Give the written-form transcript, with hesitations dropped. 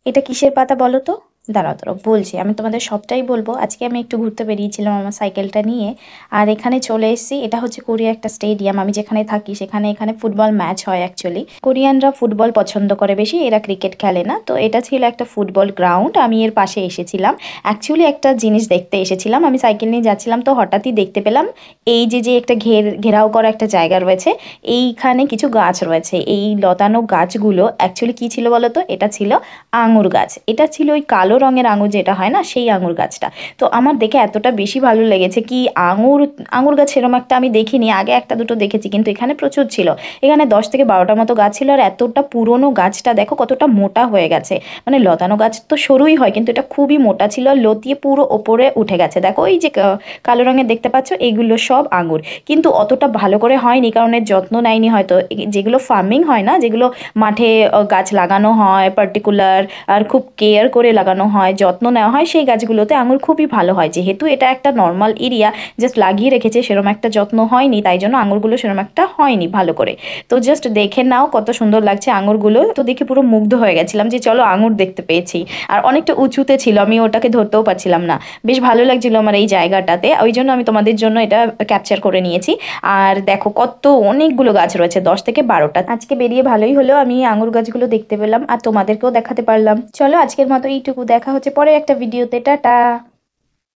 এটা কিসের পাতা বলো তো? দাঁড়াও দাঁড়াও বলছি, আমি তোমাদের সবটাই বলবো। আজকে আমি একটু ঘুরতে বেরিয়েছিলাম আমার সাইকেলটা নিয়ে, আর এখানে চলে এসেছি। এটা হচ্ছে কোরিয়া একটা স্টেডিয়াম, আমি যেখানে থাকি সেখানে। এখানে ফুটবল ম্যাচ হয় অ্যাকচুয়ালি। কোরিয়ানরা ফুটবল পছন্দ করে বেশি, এরা ক্রিকেট খেলে না। তো এটা ছিল একটা ফুটবল গ্রাউন্ড, আমি এর পাশে এসেছিলাম। অ্যাকচুয়ালি একটা জিনিস দেখতে এসেছিলাম, আমি সাইকেল নিয়ে যাচ্ছিলাম তো হঠাৎই দেখতে পেলাম এই যে যে একটা ঘেরাও করা একটা জায়গা রয়েছে, এইখানে কিছু গাছ রয়েছে। এই লতানো গাছগুলো অ্যাকচুয়ালি কী ছিল বলো তো? এটা ছিল আঙুর গাছ। এটা ছিল ওই কালো রঙের আঙুর যেটা হয় না, সেই আঙুর গাছটা। তো আমার দেখে এতটা বেশি ভালো লেগেছে কি, আঙুর আঙুর গাছ সেরকম একটা আমি দেখিনি আগে, একটা দুটো দেখেছি, কিন্তু এখানে প্রচুর ছিল। এখানে 10 থেকে 12টার মতো গাছ ছিল, আর এতটা পুরনো গাছটা দেখো কতটা মোটা হয়ে গেছে। মানে লতানো গাছ তো সরুই হয়, কিন্তু এটা খুবই মোটা ছিল, আর লতিয়ে পুরো ওপরে উঠে গেছে। দেখো এই যে কালো রঙের দেখতে পাচ্ছ, এইগুলো সব আঙুর। কিন্তু অতটা ভালো করে হয়নি, কারণ এর যত্ন নেয়নি হয়তো। যেগুলো ফার্মিং হয় না, যেগুলো মাঠে গাছ লাগানো হয় পার্টিকুলার, আর খুব কেয়ার করে লাগানো হয়, যত্ন নেওয়া হয়, সেই গাছগুলোতে আঙুর খুবই ভালো হয়। যেহেতু এটা একটা নর্মাল এরিয়া, জাস্ট লাগিয়ে রেখেছে, সেরকম একটা যত্ন হয়নি, তাই জন্য আঙুরগুলো সেরকম একটা হয়নি ভালো করে। তো জাস্ট দেখে নাও কত সুন্দর লাগছে আঙুরগুলো। তো দেখে পুরো মুগ্ধ হয়ে গেছিলাম যে চলো আঙুর দেখতে পেয়েছি। আর অনেকটা উঁচুতে ছিল, আমি ওটাকে ধরতেও পারছিলাম না। বেশ ভালো লাগছিল আমার এই জায়গাটাতে, ওই জন্য আমি তোমাদের জন্য এটা ক্যাপচার করে নিয়েছি। আর দেখো কত অনেকগুলো গাছ রয়েছে, 10 থেকে 12টা। আজকে বেরিয়ে ভালোই হলো, আমি আঙুর গাছগুলো দেখতে পেলাম আর তোমাদেরকেও দেখাতে পারলাম। চলো আজকের মতো এইটুকু, দেখা হচ্ছে পরে একটা ভিডিওতে, টাটা।